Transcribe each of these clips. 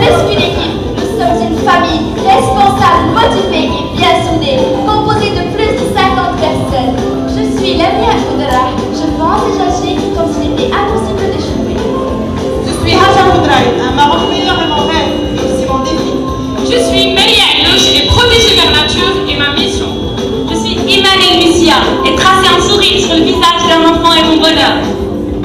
Je suis l'équipe. Nous sommes une famille responsable, motivée et bien soudée, composée de plus de 50 personnes. Je suis Lamia Khoudrah. Je pense et j'agis comme s'il était impossible d'échouer. Je suis Haja Khoudrah, un Maroc meilleur est mon rêve et aussi mon défi. Je suis Melia Elouche et protéger la nature est ma mission. Je suis Iman El Missia et tracer un sourire sur le visage d'un enfant est mon bonheur.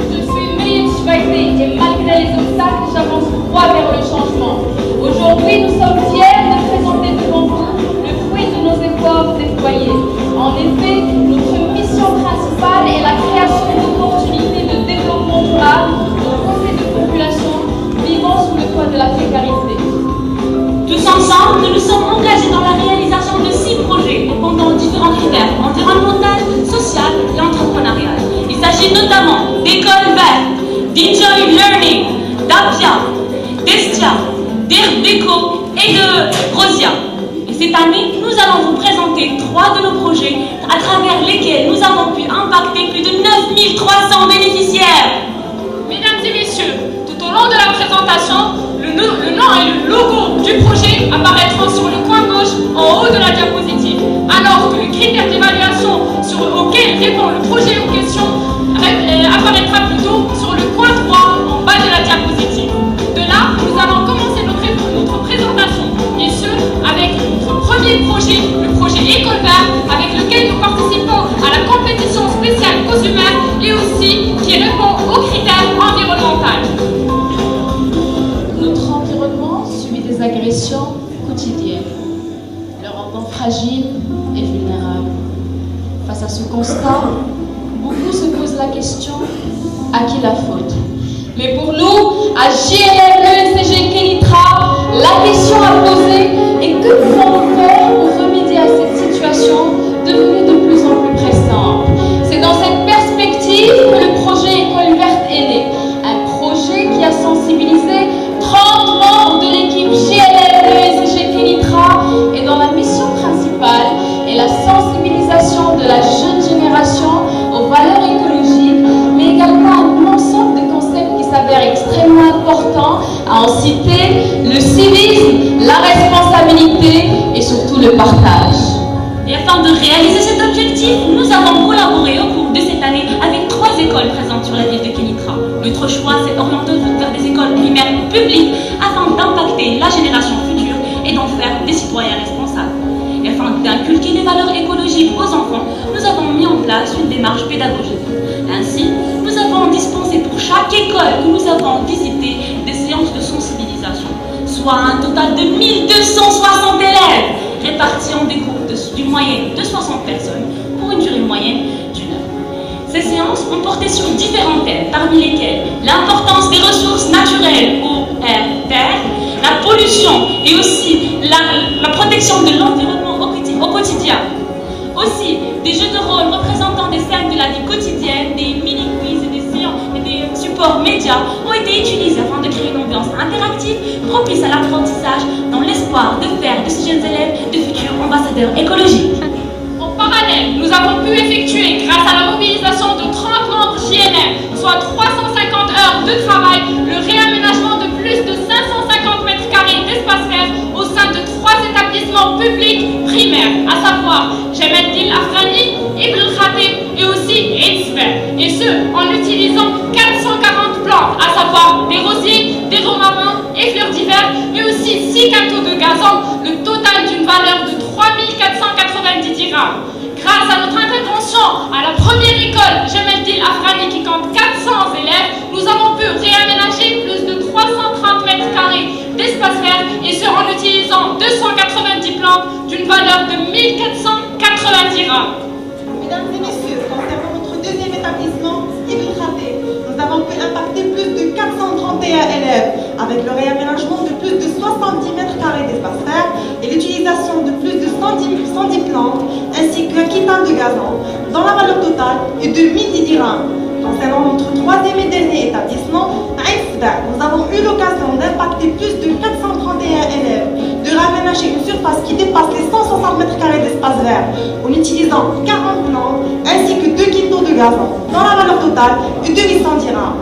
Je suis Melia Chouaïté et malgré les obstacles, j'avance droit vers le changement. Aujourd'hui, nous sommes fiers de présenter devant vous le fruit de nos efforts déployés. En effet, notre mission principale est la création d'opportunités de développement durable au profit de populations vivant sous le toit de la précarité. Tous ensemble, nous nous sommes engagés dans la réalisation de 6 projets répondant aux différents critères environnemental, social et entrepreneurial. Il s'agit notamment d'écoles vertes, d'Enjoy Learning, d'Apia, d'Estia, d'Irdeco et de Rosia. Et cette année, nous allons vous présenter 3 de nos projets à travers lesquels nous avons pu impacter plus de 9300 bénéficiaires. Mesdames et messieurs, tout au long de la présentation, le nom et le logo du projet apparaîtront sur le coin gauche en haut de la diapositive, alors que le critère d'évaluation auquel répond le projet en question apparaîtra plutôt sur le coin droit en bas de la diapositive. De là, nous allons commencer notre présentation, et ce, avec notre premier projet, le projet École Verte, avec lequel nous participons à la compétition spéciale Consumer et aussi qui répond aux critères environnementaux. Notre environnement subit des agressions quotidiennes, le rendant fragile et vulnérable. Face à ce constat, beaucoup se posent la question: à qui la faute? Mais pour nous, à JLM, ESCG, Kenitra, la question à poser est que pouvons-nous faire pour remédier à cette situation devenue de plus en plus pressante? C'est dans cette perspective que le projet École Verte est né. Un projet qui a sensibilisé 30 membres de l'équipe JLM, ESCG, Kenitra et dont la mission principale est la sensibilisation de la jeune génération aux valeurs écologiques, mais également un ensemble de concepts qui s'avèrent extrêmement importants, à en citer le civisme, la responsabilité et surtout le partage. Et afin de réaliser cet objectif, nous avons collaboré au cours de cette année avec 3 écoles présentes sur la ville de Kenitra. Notre choix s'est orienté vers des écoles primaires publiques afin d'impacter la génération future et d'en faire des citoyens responsables. Et afin d'inculquer les valeurs écologiques aux enfants, nous avons mis en place une démarche pédagogique. Ainsi, nous avons dispensé pour chaque école que nous avons visité des séances de sensibilisation, soit un total de 1260 élèves répartis en des groupes d'une moyenne de 60 personnes pour une durée moyenne d'1 heure. Ces séances ont porté sur différents thèmes, parmi lesquels l'importance des ressources naturelles, eau, air, terre, la pollution et aussi la protection de l'environnement au quotidien. Aussi, des jeux de rôle représentant des scènes de la vie quotidienne, des mini-quiz et des séances et des supports médias ont été utilisés afin de créer une ambiance interactive propice à l'apprentissage dans l'espoir de faire de ces jeunes élèves de futurs ambassadeurs écologiques. En parallèle, nous avons pu effectuer, grâce à la mobilisation de 30 membres JLM, soit 350 heures de travail, le réaménagement de plus de 550 mètres carrés d'espace vert au sein de 3 établissements publics primaires, à savoir Jemeddin Afghani, Ibn Khatib et aussi Edsver. Et ce, en utilisant 440 plantes, à savoir des rosiers, des romarins et fleurs d'hiver, et aussi 6 cantos de gazon, le total d'une valeur de 3490 dirhams. Grâce à notre intervention à la première école Jemeddin Afghani qui compte 400 élèves, nous avons pu réaménager plus de 330 mètres carrés d'espace vert et ce en utilisant 290 plantes d'une valeur de 1480 dirhams. Mesdames et messieurs, concernant notre deuxième établissement, Ibn Khatib, nous avons pu impacter plus de 431 élèves avec le réaménagement de plus de 70 mètres carrés d'espace vert et l'utilisation de plus de 110 plantes ainsi qu'un quitin de gazon dont la valeur totale est de 1010 dirhams. Concernant notre troisième et dernier établissement, Aïsda, nous avons eu l'occasion d'impacter plus de 431 élèves, de raménager une surface qui dépasse les 160 mètres carrés d'espace vert en utilisant 40 plantes ainsi que 2 quintaux de gazon dont la valeur totale est de 800 dirhams.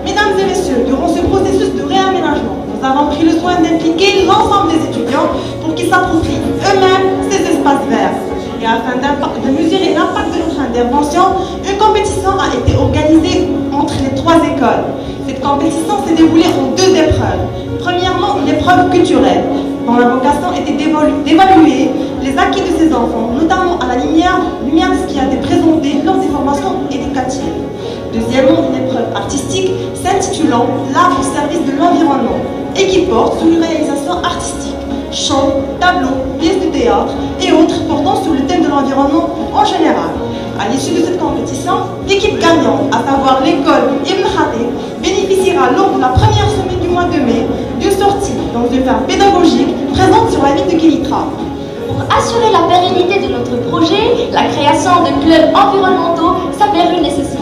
Mesdames et messieurs, durant ce processus de réaménagement, nous Nous avons pris le soin d'impliquer l'ensemble des étudiants pour qu'ils s'approprient eux-mêmes ces espaces verts. Et afin de mesurer l'impact de notre intervention, une compétition a été organisée entre les 3 écoles. Cette compétition s'est déroulée en 2 épreuves. Premièrement, l'épreuve culturelle, dont la vocation était d'évaluer les acquis de ces enfants, notamment à la lumière de ce qui a été présenté lors des formations éducatives. Deuxièmement, une épreuve artistique s'intitulant L'art au service de l'environnement et qui porte sur une réalisation artistique, chants, tableaux, pièces de théâtre et autres portant sur le thème de l'environnement en général. À l'issue de cette compétition, l'équipe gagnante, à savoir l'école Ibn Khatib, bénéficiera lors de la première semaine du mois de mai d'une sortie dans une ferme pédagogique présente sur la ville de Kénitra. Pour assurer la pérennité de notre projet, la création de clubs environnementaux s'avère une nécessité.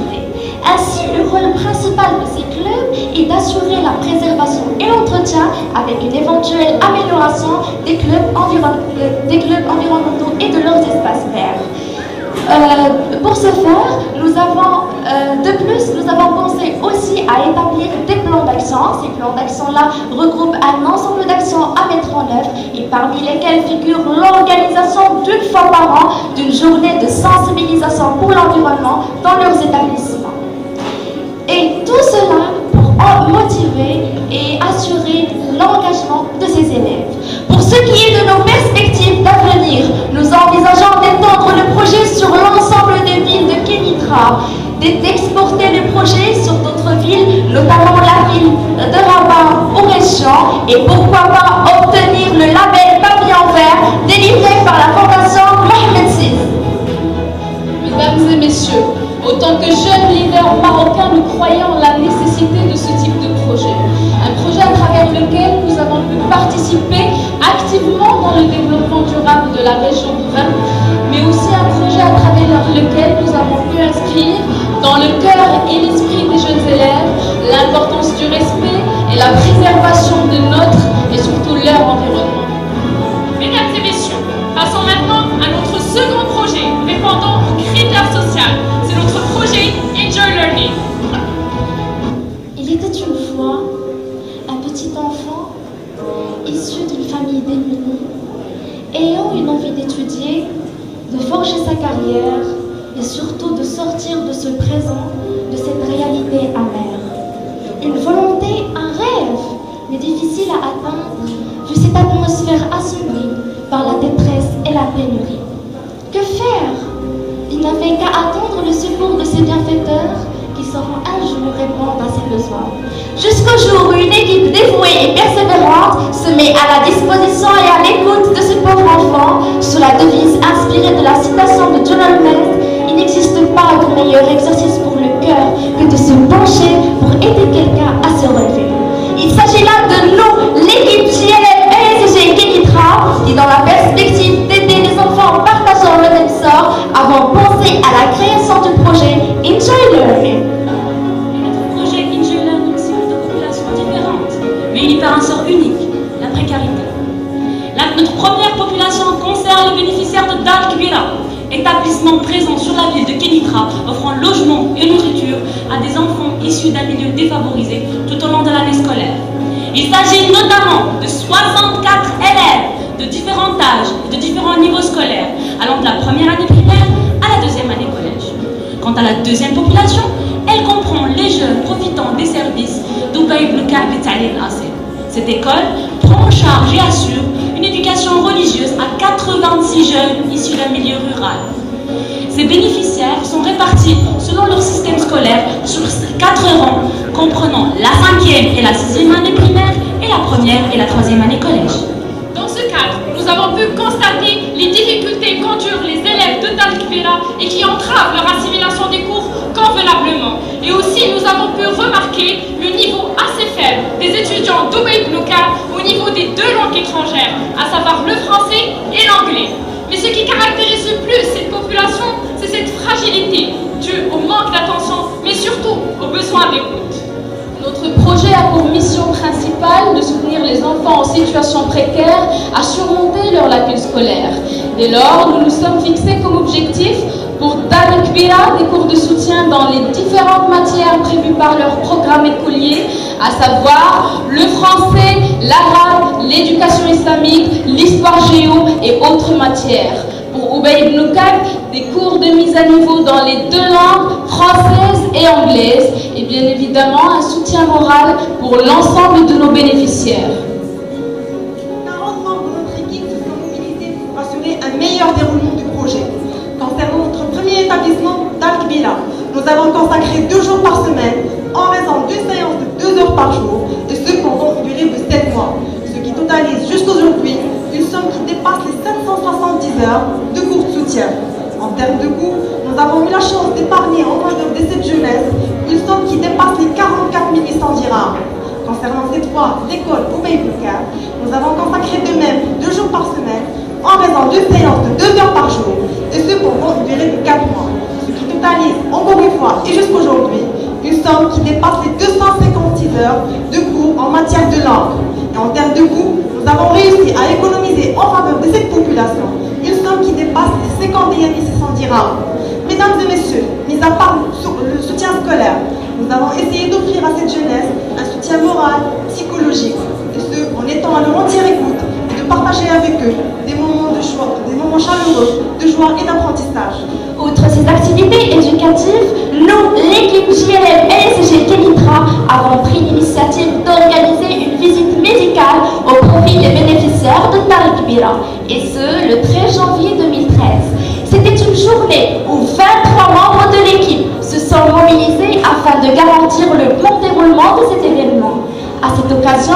Ainsi, le rôle principal de ces clubs est d'assurer la préservation et l'entretien avec une éventuelle amélioration des clubs environnementaux et de leurs espaces verts. Pour ce faire, nous avons pensé aussi à établir des plans d'action. Ces plans d'action-là regroupent un ensemble d'actions à mettre en œuvre et parmi lesquelles figure l'organisation d'une fois par an d'une journée de sensibilisation pour l'environnement dans leurs établissements. Et tout cela pour motiver et assurer l'engagement de ces élèves. Pour ce qui est de nos perspectives d'avenir, nous envisageons d'étendre le projet sur l'ensemble des villes de Kénitra, d'exporter le projet sur d'autres villes, notamment la ville de Rabat aux régions, et pourquoi pas obtenir le label Pavillon Vert délivré par la Fondation Mohamed VI. Mesdames et messieurs, autant que jeunes leaders marocains, nous croyons en la nécessité de ce type de projet. Un projet à travers lequel nous avons pu participer activement dans le développement durable de la région de Rennes, mais aussi un projet à travers lequel nous avons pu inscrire dans le cœur et l'esprit des jeunes élèves l'importance du respect et la préservation de notre et surtout leur environnement. Mesdames et messieurs, passons maintenant à notre second projet répondant aux critères sociaux. C'est notre projet Enjoy Learning. Il était une fois un petit enfant issu d'une famille démunie, ayant une envie d'étudier, de forger sa carrière et surtout de sortir de ce présent, de cette réalité amère. Une volonté, un rêve, mais difficile à atteindre vu cette atmosphère assombrie par la détresse et la pénurie. Que faire? Il n'avait qu'à attendre le secours de ses bienfaiteurs qui sauront un jour répondre à ses besoins. Jusqu'au jour où une équipe dévouée et persévérante se met à la disposition et à l'écoute de ce pauvre enfant sous la devise inspirée de la citation de John Holmes: il n'existe pas de meilleur exercice pour le cœur que de se pencher pour aider quelqu'un à se relever. Il s'agit là de nous, l'équipe JLM ESG Kénitra, qui dans la perspective d'aider les enfants partageant le même sort, avons pensé à la création du projet Enjoy Learning. Notre projet Enjoy Learning cible de populations différentes, mais unis par un sort unique, la précarité. Notre première population concerne les bénéficiaires de Dar Kbira, établissement présent sur la ville de Kénitra, offrant logement et nourriture à des enfants issus d'un milieu défavorisé tout au long de l'année scolaire. Il s'agit notamment de 64 élèves de différents âges et de différents niveaux scolaires, allant de la première année primaire à la deuxième année collège. Quant à la deuxième population, elle comprend les jeunes profitant des services d'Ubay ibn Ka'b Ta'lim Asir. Cette école prend en charge et assure une éducation religieuse à 86 jeunes issus d'un milieu rural. Ces bénéficiaires sont répartis selon leur système scolaire sur 4 rangs, comprenant la 5e et la 6e année primaire et la 1re et la 3e année collège. Dans ce cadre, nous avons pu constater les difficultés qu'endurent les élèves de Dar Kbira et qui entravent leur assimilation des cours convenablement. Et aussi, nous avons pu remarquer le niveau assez faible des étudiants d'Ubay ibn Ka'b au niveau des 2 langues étrangères, à savoir le français et l'anglais. Mais ce qui caractérise le plus cette population, c'est cette fragilité due au manque d'attention, mais surtout aux besoins d'écoute. Notre projet a pour mission principale de soutenir les enfants en situation précaire à surmonter leurs lacunes scolaires. Dès lors, nous nous sommes fixés comme objectif pour Dar Kbira des cours de soutien dans les différentes matières prévues par leur programme écolier, à savoir le français, l'arabe, l'éducation islamique, l'histoire géo et autres matières. Pour Ubay ibn Ka'b, des cours de mise à niveau dans les deux langues, française et anglaise, et bien évidemment un soutien moral pour l'ensemble de nos bénéficiaires. 40 membres de notre équipe se sont mobilisés pour assurer un meilleur déroulement du projet. Concernant notre premier établissement, Dalkbila, nous avons consacré 2 jours par semaine en raison d'une séance de 2 heures par jour, et ce pendant une durée de 7 mois, ce qui totalise jusqu'aujourd'hui une somme qui dépasse les 770 heures de cours de soutien. En termes de coûts, nous avons eu la chance d'épargner en faveur de cette jeunesse une somme qui dépasse les 44 800 dirhams. Concernant cette fois l'école Ubay ibn Ka'b, nous avons consacré de même 2 jours par semaine en raison d'une séance de 2 heures par jour, et ce pendant une durée de 4 mois, ce qui totalise encore une fois et jusqu'aujourd'hui une somme qui dépasse les 256 heures de cours en matière de langue. Et en termes de coûts, nous avons réussi à économiser en faveur de cette population une somme qui dépasse les 51 600 dirhams. Mesdames et messieurs, mis à part le soutien scolaire, nous avons essayé d'offrir à cette jeunesse un soutien moral, psychologique, et ce, en étant à leur entière écoute, et de partager avec eux des moments de joie, des moments chaleureux, de joie et d'apprentissage. Outre ces activités éducatives, nous, l'équipe JLM LSG Kenitra, avons pris l'initiative d'organiser une visite médicale au profit des bénéficiaires de Dalkbila, et ce, le 13 janvier 2013. C'était une journée où 23 membres de l'équipe se sont mobilisés afin de garantir le bon déroulement de cet événement. À cette occasion,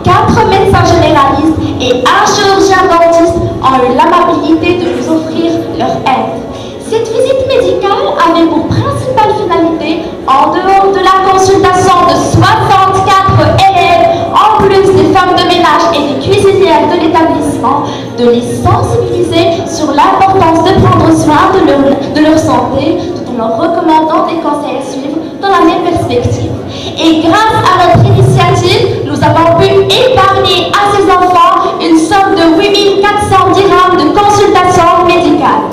4 médecins généralistes et un chirurgien dentiste ont eu l'amabilité de nous offrir leur aide. Cette visite médicale avait pour principale finalité, en dehors de la consultation de 64 élèves, en plus des femmes de ménage et des cuisinières de l'établissement, de les sensibiliser sur l'importance de prendre soin de leur santé, tout en leur recommandant des conseils à suivre dans la même perspective. Et grâce à notre initiative, nous avons pu épargner à ces enfants une somme de 8 400 dirhams de consultation médicale.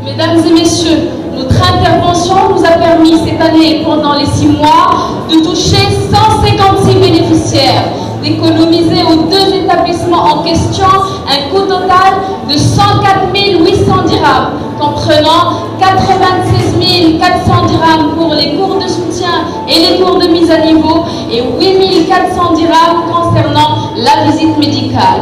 Mesdames et messieurs, notre intervention nous a permis cette année, pendant les 6 mois, de toucher 156 bénéficiaires, d'économiser aux 2 établissements en question un coût total de 104 800 dirhams, comprenant 96 400 dirhams pour les cours de soutien et les cours de mise à niveau et 8 400 dirhams concernant la visite médicale.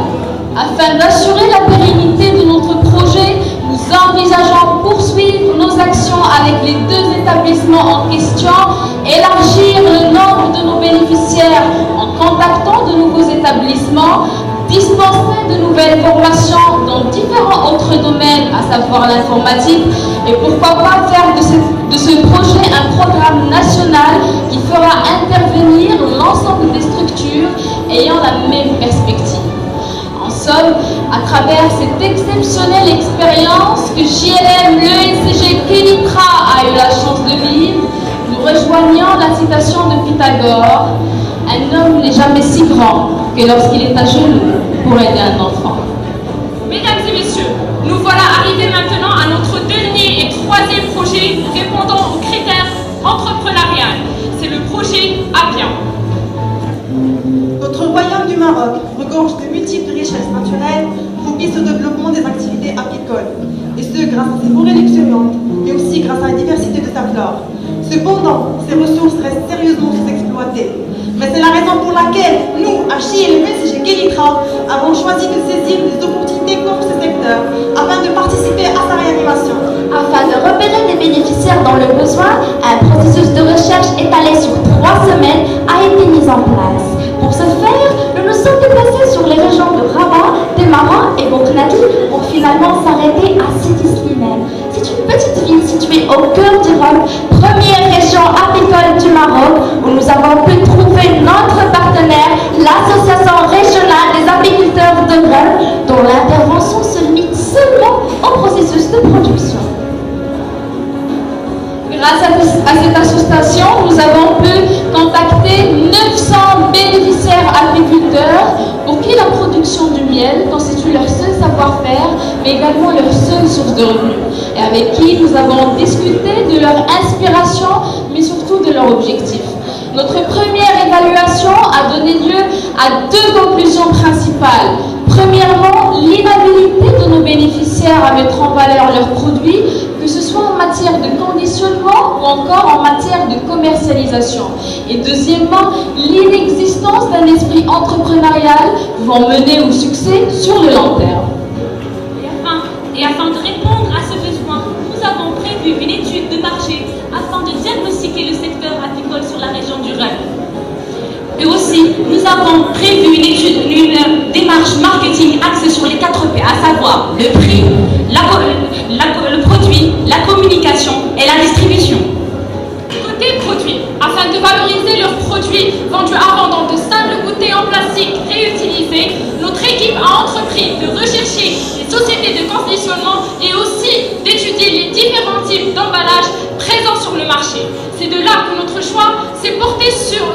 Afin d'assurer la pérennité de notre projet, nous envisageons poursuivre nos actions avec les 2 établissements en question, élargir le nombre de nos bénéficiaires en contactant de nouveaux établissements, dispenser de nouvelles formations dans différents autres domaines, à savoir l'informatique, et pourquoi pas faire de ce projet un programme national qui fera intervenir l'ensemble des structures ayant la même perspective. En somme, à travers cette exceptionnelle expérience que JLM, l'ESG Kenitra a eu la chance de vivre, nous rejoignons la citation de Pythagore: un homme n'est jamais si grand que lorsqu'il est à genoux pour aider un enfant. Mesdames et messieurs, nous voilà arrivés maintenant à notre dernier et 3e projet répondant aux critères entrepreneuriales. C'est le projet Appian. Notre royaume du Maroc regorge de multiples richesses naturelles propices au développement des activités apicoles, et ce grâce à ses forêts luxuriantes, mais aussi grâce à la diversité de sa flore. Cependant, ces ressources restent sérieusement sous-exploitées. Mais c'est la raison pour laquelle nous, à JLM LSG Kenitra, avons choisi de saisir les opportunités qu'offre ce secteur afin de participer à sa réanimation. Afin de repérer des bénéficiaires dans le besoin, un processus de recherche étalé sur 3 semaines a été mis en place. Pour ce faire, nous nous sommes déplacés sur les régions de Rabat, Temara et Boknadi pour finalement s'arrêter à Sidi Slimane. C'est une petite ville située au cœur d'Europe, première région apicole du Maroc, où nous avons pu trouver notre partenaire, l'Association régionale des apiculteurs de Rennes, dont l'intervention se limite seulement au processus de production. Grâce à cette association, nous avons pu contacter 900 bénéficiaires apiculteurs pour qui la production du miel constitue leur seul savoir-faire, mais également leur seule source de revenus, et avec qui nous avons discuté de leur inspiration, mais surtout de leur objectif. Notre première évaluation a donné lieu à deux conclusions principales. Premièrement, l'inhabilité de nos bénéficiaires à mettre en valeur leurs produits, que ce soit en matière de conditionnement ou encore en matière de commercialisation. Et deuxièmement, l'inexistence d'un esprit entrepreneurial pouvant mener au succès sur le long terme. Et afin de répondre à ce besoin, nous avons prévu une étude de marché afin de diagnostiquer le secteur apicole sur la région du Rhône. Et aussi, nous avons prévu une démarche marketing axée sur les 4 P, à savoir le prix, le produit, la communication et la distribution. Côté produits, afin de valoriser leurs produits vendus avant dans de simples bouteilles en plastique réutilisées, notre équipe a entrepris de rechercher les sociétés de conditionnement et aussi d'étudier les différents types d'emballages présents sur le marché. C'est de là que notre choix s'est porté sur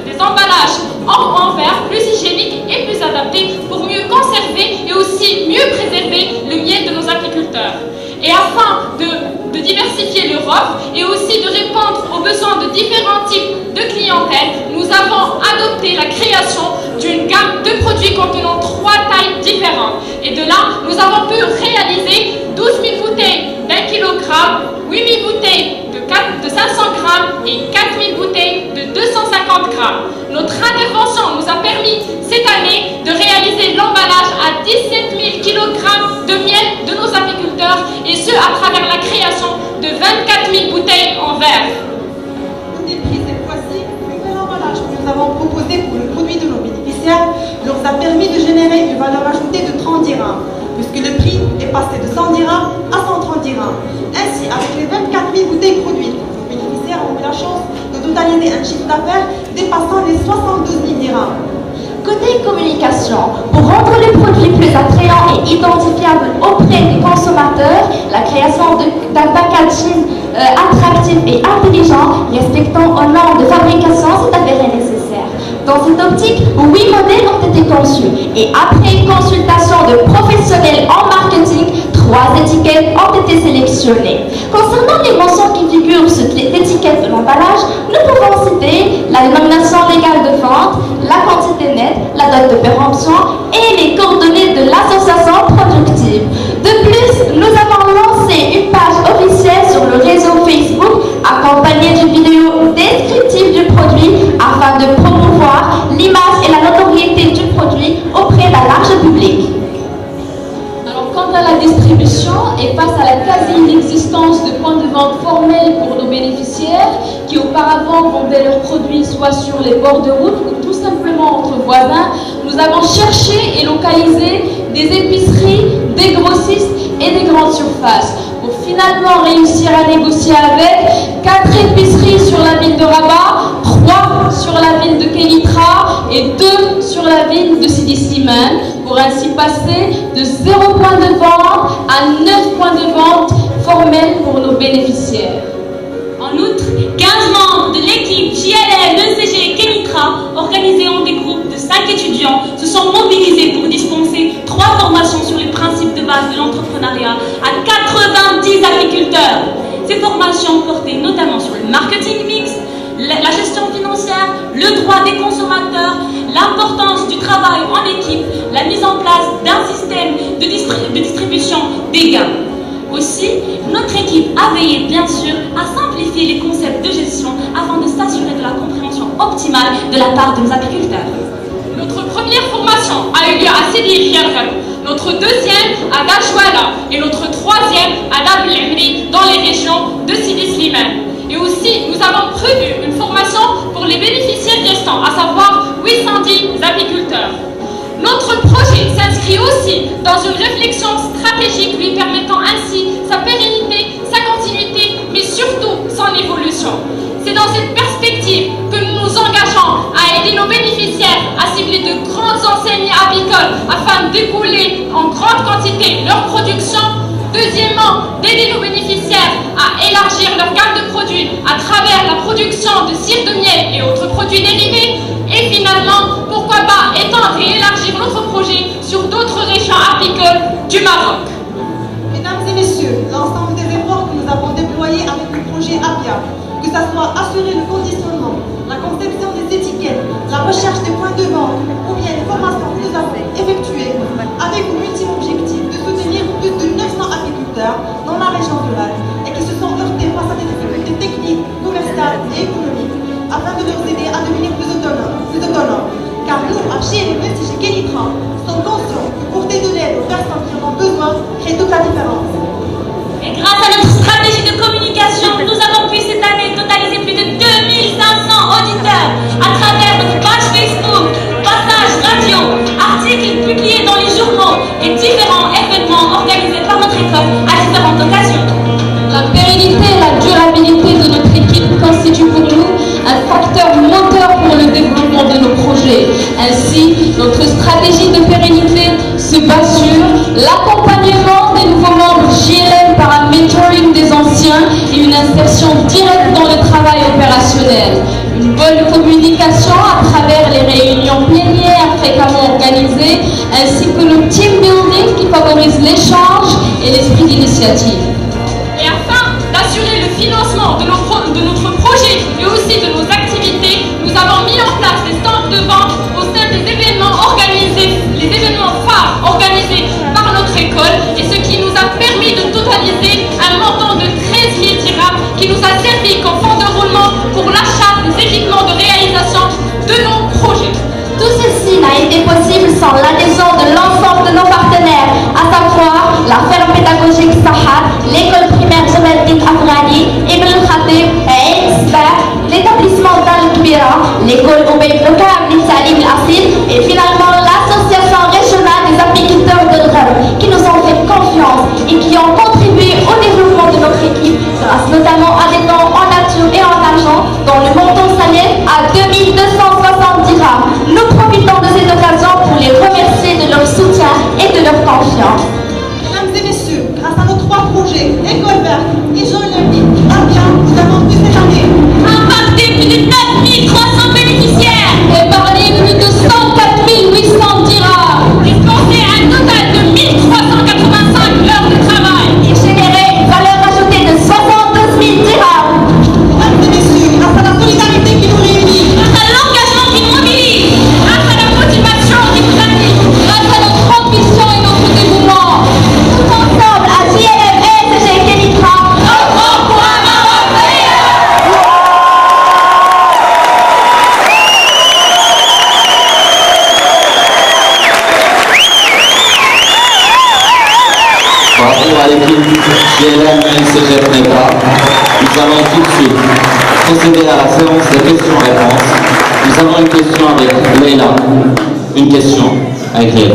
des emballages en verre plus hygiéniques et plus adaptés pour mieux conserver et aussi mieux préserver le miel de nos apiculteurs. Et afin de diversifier leur offre et aussi de répondre aux besoins de différents types de clientèle, nous avons adopté la création d'une gamme de produits contenant 3 tailles différentes. Et de là, nous avons pu réaliser 12 000 bouteilles d'1 kg, 8 000 bouteilles de 500 grammes et 4 000 bouteilles de 250 grammes. Notre intervention nous a permis cette année de réaliser l'emballage à 17 000 kg de miel de nos apiculteurs et ce à travers la création de 24 000 bouteilles en verre. Côté prix, cette fois-ci, le nouvel emballage que nous avons proposé pour le produit de nos bénéficiaires leur a permis de générer une valeur ajoutée de 30 dirhams, puisque le prix est passé de 100 dirhams à 130 dirhams. Ainsi, avec les 24 000 bouteilles produites, nos bénéficiaires ont eu la chance de totaliser un chiffre d'affaires dépassant les 72 000 dirhams. Côté communication, pour rendre les produits plus attrayants et identifiables auprès des consommateurs, la création d'un packaging attractif et intelligent, respectant aux normes de fabrication, s'est avérée nécessaire. Dans cette optique, 8 modèles ont été conçus et après une consultation de professionnels en marketing, 3 étiquettes ont été sélectionnées. Concernant les mentions qui figurent sur l'étiquette de l'emballage, nous pouvons citer la dénomination légale de vente, la quantité nette, la date de péremption et les coordonnées de l'association productive. De plus, nous avons lancé une page officielle sur le réseau Facebook accompagnée d'une vidéo descriptive du produit afin de promouvoir l'image et la notoriété du produit auprès d'un large public. Quant à la distribution et face à la quasi-inexistence de points de vente formels pour nos bénéficiaires qui auparavant vendaient leurs produits soit sur les bords de route ou tout simplement entre voisins, nous avons cherché et localisé des épiceries, des grossistes et des grandes surfaces pour finalement réussir à négocier avec 4 épiceries sur la ville de Rabat, 3 sur la ville de Kenitra et 2 sur la ville de Sidi Slimane, pour ainsi passer de 0 point de vente à 9 points de vente formels pour nos bénéficiaires. En outre, 15 membres de l'équipe JLL ECG Kenitra, organisés en des groupes de 5 étudiants, se sont mobilisés pour dispenser 3 formations sur les principes de base de l'entrepreneuriat à 90 agriculteurs. Ces formations portaient notamment sur le marketing mixte, la gestion financière, le droit des consommateurs, l'importance du travail en équipe, la mise en place d'un système de distribution des gains. Aussi, notre équipe a veillé bien sûr à simplifier les concepts de gestion afin de s'assurer de la compréhension optimale de la part de nos apiculteurs. Notre première formation a eu lieu à Sidi Khiarghalou, notre deuxième à Dajouala et notre troisième à Dab el-Amri dans les régions de Sidi Slimane. Et aussi, nous avons prévu une formation pour les bénéficiaires restants, à savoir 810 apiculteurs. Notre projet s'inscrit aussi dans une réflexion stratégique lui permettant ainsi sa pérennité, sa continuité, mais surtout son évolution. C'est dans cette perspective que nous nous engageons à aider nos bénéficiaires à cibler de grandes enseignes apicoles afin d'écouler en grande quantité leur production. Deuxièmement, d'aider nos bénéficiaires à élargir leur gamme de produits à travers la production de cire de miel et autres produits dérivés. Et finalement, pourquoi pas étendre et élargir notre projet sur d'autres régions apicoles du Maroc. Mesdames et messieurs, l'ensemble des efforts que nous avons déployés avec le projet APIA, que que ce soit assurer le conditionnement, la conception des étiquettes, la recherche des points de vente ou bien les formations que nous avons effectuées avec le ultime objectif de soutenir plus de 900 agriculteurs dans la région rurale et qui se sont heurtés face à des difficultés techniques, commerciales et économiques afin de leur aider à devenir plus autonomes. Car nous, à GLM et chez Kenitra, sommes conscients que porter de l'aide aux personnes qui en ont besoin crée toute la différence. Et grâce à notre stratégie de communication, nous avons pu cette année totaliser plus de 2500 auditeurs à travers notre page Facebook, passages radio, articles publiés dans les journaux et différents événements organisés par notre école à différentes occasions. La pérennité et la durabilité de notre équipe constituent pour nous un facteur moteur pour le développement de nos projets. Ainsi, notre stratégie de pérennité se base sur l'accompagnement des nouveaux membres JLM par un mentoring des anciens et une insertion directe dans le travail opérationnel. Une bonne communication à travers les réunions plénières fréquemment organisées, ainsi que le team building qui favorise l'échange et l'esprit d'initiative. Et afin d'assurer le financement de notre projet et aussi de nos activités, nous avons mis en place des stands de vente au sein des événements organisés, les événements phares organisés par notre école, et ce qui nous a permis de totaliser un montant de 13 000 dirhams qui nous a servi comme fonds de roulement pour l'achat des équipements de réalisation de nos projets. Tout ceci n'a été possible sans l'adhésion de l'ensemble de nos partenaires, à savoir la ferme pédagogique Sahar, l'école primaire Jamaluddin Afghani, Ibn al-Khatib et l'établissement Dal-Kbira, l'école Obeid Lokam Salim al-Assil et finalement l'association régionale des apiculteurs de Ghar qui nous ont fait confiance et qui ont contribué au développement de notre équipe grâce notamment à des dons en nature et en argent dont le montant s'élève à 2260 dirhams. Nous profitons de cette occasion pour les remercier de leur soutien et de leur confiance. Mesdames et messieurs, grâce à nos 3 projets, École verte, Région olympique, Abia, nous avons pu cette année Impacter plus de 9300 bénéficiaires, Épargner plus de 104 800 dirhams, Dispenser un total de 1385 heures de travail. Et générer une valeur ajoutée de 72 000 dirhams. Mesdames et messieurs, grâce à la solidarité qui nous réunit, grâce à l'engagement qui nous mobilise, Grâce à la motivation qui nous anime, grâce à notre ambition et notre dévouement. Tous ensemble à JLM et SG Kenitra, Bravo à l'équipe JLM CGF NECA. Nous allons tout de suite procéder à la séance de questions-réponses. Nous avons une question avec Leila. Une question avec Leila.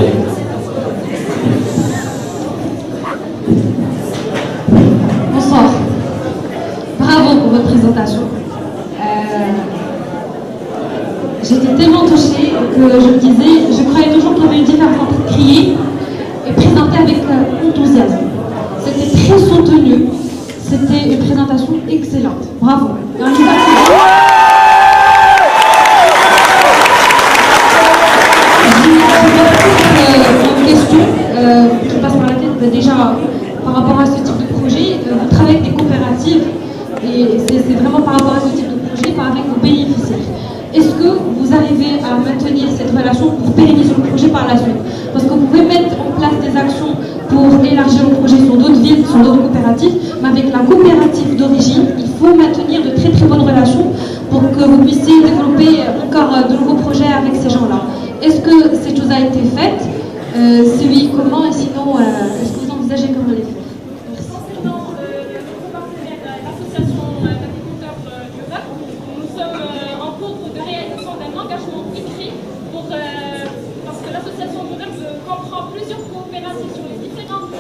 Bonsoir. Bravo pour votre présentation. J'étais tellement touchée que je me disais, je croyais toujours qu'il y avait une différence entre crier et présenter avec enthousiasme. C'était très soutenu. C'était une présentation excellente. Bravo. Et on y va. J'ai une question qui passe par la tête. Déjà, par rapport à ce type de projet, vous travaillez avec des coopératives et c'est vraiment par rapport à ce type de projet, pas avec vos bénéficiaires. Est-ce que vous arrivez à maintenir cette relation pour pérenniser le projet par la suite? Parce que vous pouvez mettre en place des actions pour élargir le projet sur d'autres villes, sur d'autres coopératives, mais avec la coopérative d'origine, il faut maintenir de très très bonnes relations pour que vous puissiez développer encore de nouveaux projets avec ces gens-là. Est-ce que cette chose a été faite? Si oui, comment? Et sinon, est-ce que vous envisagez comment les faire? concernant l'association d'agriculteurs du Ghar, nous sommes en cours de réalisation d'un engagement écrit pour, parce que l'association du Ghar comprend plusieurs coopératives sur les différentes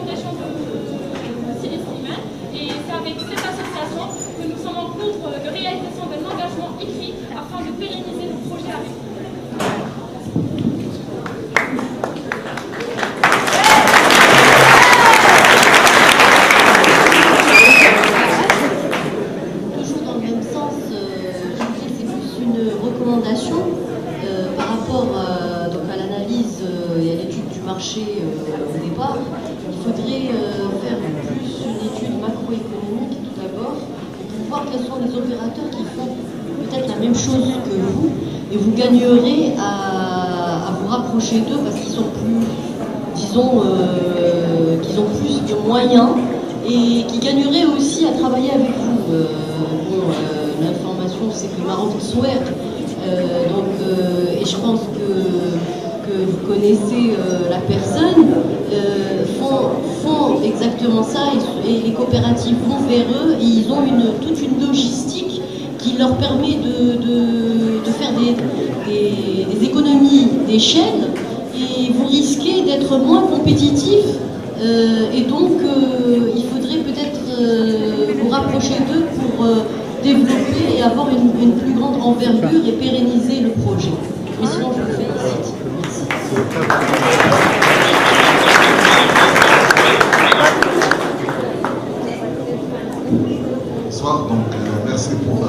régions de Silistre humain, et c'est avec cette association que nous sommes en cours de réalisation d'un engagement écrit afin de pérenniser le projet avec eux. Toujours dans le même sens, je dirais que c'est plus une recommandation par rapport donc à l'analyse et à l'étude du marché au départ. Il faudrait faire plus une étude macroéconomique tout d'abord pour pouvoir voir quels sont les opérateurs qui font peut-être la même chose que vous, et vous gagnerez à vous rapprocher d'eux parce qu'ils sont plus, disons, qu'ils ont plus de moyens et qui gagneraient aussi à travailler avec vous. L'information, c'est que Maroc souhaite, et je pense que vous connaissez la personne, font exactement ça, et les coopératives vont vers eux, et ils ont toute une logistique qui leur permet de faire des économies d'échelle, et vous risquez d'être moins compétitif, et donc il faudrait peut-être vous rapprocher d'eux pour développer et avoir une plus grande envergure et pérenniser le projet. Mais sinon, je vous félicite. Merci. Bonsoir, donc merci pour